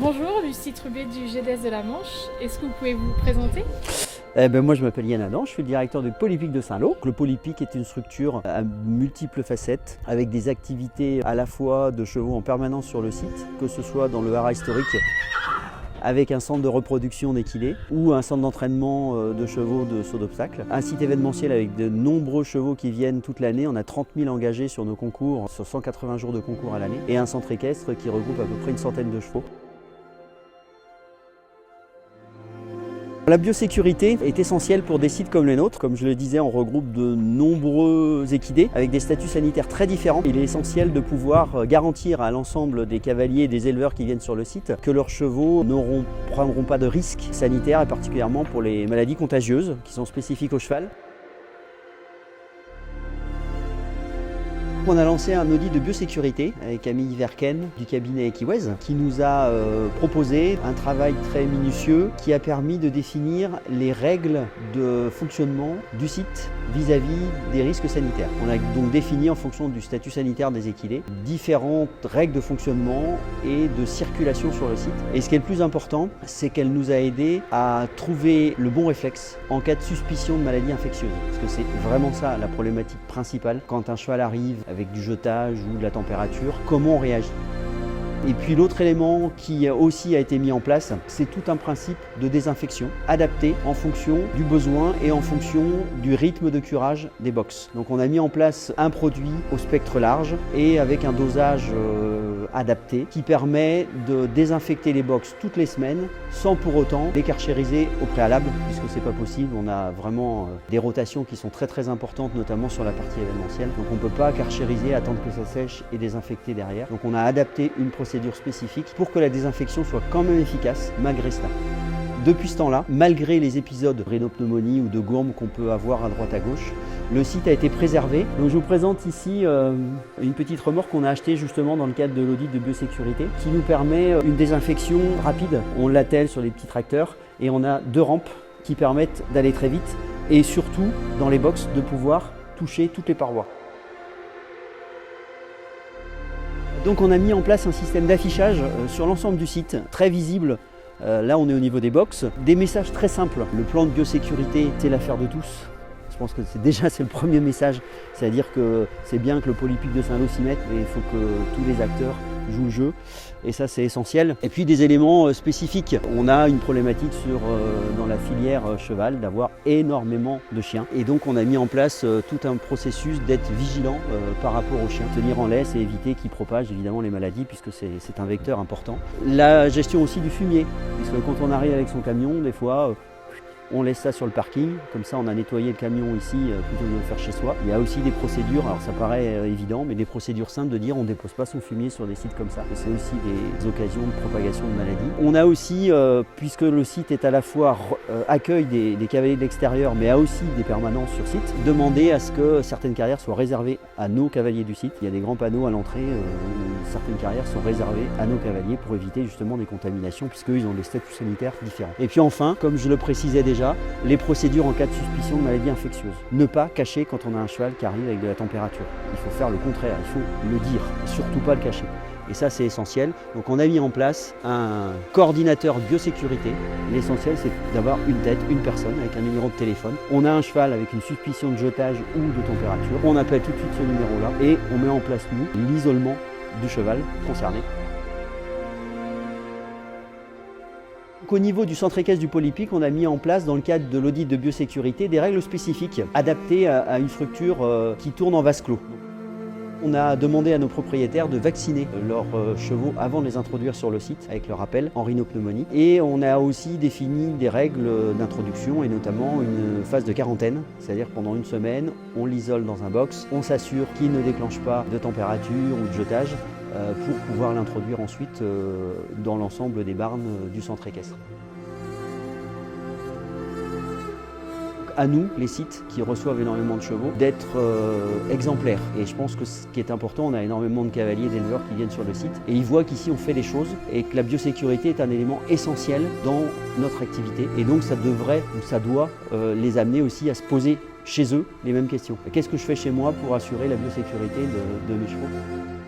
Bonjour, Lucie Trubet du GDS de la Manche. Est-ce que vous pouvez vous présenter? Moi je m'appelle Yann Adam, je suis le directeur du Polypic de Saint-Lô. Le Polypic est une structure à multiples facettes avec des activités à la fois de chevaux en permanence sur le site, que ce soit dans le haras historique avec un centre de reproduction d'équilés ou un centre d'entraînement de chevaux de saut d'obstacles. Un site événementiel avec de nombreux chevaux qui viennent toute l'année. On a 30 000 engagés sur nos concours, sur 180 jours de concours à l'année. Et un centre équestre qui regroupe à peu près une centaine de chevaux. La biosécurité est essentielle pour des sites comme les nôtres. Comme je le disais, on regroupe de nombreux équidés avec des statuts sanitaires très différents. Il est essentiel de pouvoir garantir à l'ensemble des cavaliers et des éleveurs qui viennent sur le site que leurs chevaux ne prendront pas de risques sanitaires, et particulièrement pour les maladies contagieuses qui sont spécifiques au cheval. On a lancé un audit de biosécurité avec Camille Verken du cabinet Equiwez qui nous a proposé un travail très minutieux qui a permis de définir les règles de fonctionnement du site vis-à-vis des risques sanitaires. On a donc défini en fonction du statut sanitaire des équidés différentes règles de fonctionnement et de circulation sur le site. Et ce qui est le plus important, c'est qu'elle nous a aidé à trouver le bon réflexe en cas de suspicion de maladie infectieuse. Parce que c'est vraiment ça la problématique principale quand un cheval arrive avec du jetage ou de la température, comment on réagit. Et puis l'autre élément qui aussi a été mis en place, c'est tout un principe de désinfection adapté en fonction du besoin et en fonction du rythme de curage des box. Donc on a mis en place un produit au spectre large et avec un dosage adapté qui permet de désinfecter les box toutes les semaines sans pour autant les karchériser au préalable puisque c'est pas possible. On a vraiment des rotations qui sont très importantes, notamment sur la partie événementielle. Donc on ne peut pas karchériser, attendre que ça sèche et désinfecter derrière. Donc on a adapté une procédure spécifique pour que la désinfection soit quand même efficace malgré cela. Depuis ce temps-là, malgré les épisodes de rhinopneumonie ou de gourme qu'on peut avoir à droite à gauche, le site a été préservé. Donc je vous présente ici une petite remorque qu'on a achetée justement dans le cadre de l'audit de biosécurité qui nous permet une désinfection rapide. On l'attelle sur les petits tracteurs et on a 2 rampes qui permettent d'aller très vite et surtout dans les box de pouvoir toucher toutes les parois. Donc on a mis en place un système d'affichage sur l'ensemble du site, très visible. Là on est au niveau des box. Des messages très simples. Le plan de biosécurité, c'est l'affaire de tous. Je pense que c'est le premier message. C'est-à-dire que c'est bien que le Polypic de Saint-Lô s'y mette, mais il faut que tous les acteurs jouent le jeu. Et ça c'est essentiel. Et puis des éléments spécifiques. On a une problématique dans la filière cheval d'avoir énormément de chiens. Et donc on a mis en place tout un processus d'être vigilant par rapport aux chiens. Tenir en laisse et éviter qu'ils propagent évidemment les maladies puisque c'est un vecteur important. La gestion aussi du fumier. Puisque quand on arrive avec son camion, des fois on laisse ça sur le parking, comme ça on a nettoyé le camion ici plutôt que de le faire chez soi. Il y a aussi des procédures, alors ça paraît évident, mais des procédures simples de dire on ne dépose pas son fumier sur des sites comme ça. C'est aussi des occasions de propagation de maladies. On a aussi, puisque le site est à la fois accueil des cavaliers de l'extérieur, mais a aussi des permanences sur site, demandé à ce que certaines carrières soient réservées à nos cavaliers du site. Il y a des grands panneaux à l'entrée où certaines carrières sont réservées à nos cavaliers pour éviter justement des contaminations, puisqu'eux ils ont des statuts sanitaires différents. Et puis enfin, comme je le précisais déjà, les procédures en cas de suspicion de maladie infectieuse. Ne pas cacher quand on a un cheval qui arrive avec de la température. Il faut faire le contraire, il faut le dire, et surtout pas le cacher. Et ça c'est essentiel. Donc on a mis en place un coordinateur biosécurité. L'essentiel c'est d'avoir une tête, une personne avec un numéro de téléphone. On a un cheval avec une suspicion de jetage ou de température. On appelle tout de suite ce numéro-là et on met en place nous l'isolement du cheval concerné. Au niveau du centre équestre du Polypic, on a mis en place dans le cadre de l'audit de biosécurité des règles spécifiques adaptées à une structure qui tourne en vase clos. On a demandé à nos propriétaires de vacciner leurs chevaux avant de les introduire sur le site avec leur appel en rhinopneumonie. Et on a aussi défini des règles d'introduction et notamment une phase de quarantaine. C'est-à-dire pendant une semaine, on l'isole dans un box, on s'assure qu'il ne déclenche pas de température ou de jetage pour pouvoir l'introduire ensuite dans l'ensemble des barnes du centre équestre. À nous, les sites qui reçoivent énormément de chevaux, d'être exemplaires. Et je pense que ce qui est important, on a énormément de cavaliers, d'éleveurs qui viennent sur le site et ils voient qu'ici on fait les choses et que la biosécurité est un élément essentiel dans notre activité. Et donc ça devrait ou ça doit les amener aussi à se poser chez eux les mêmes questions. Qu'est-ce que je fais chez moi pour assurer la biosécurité de mes chevaux ?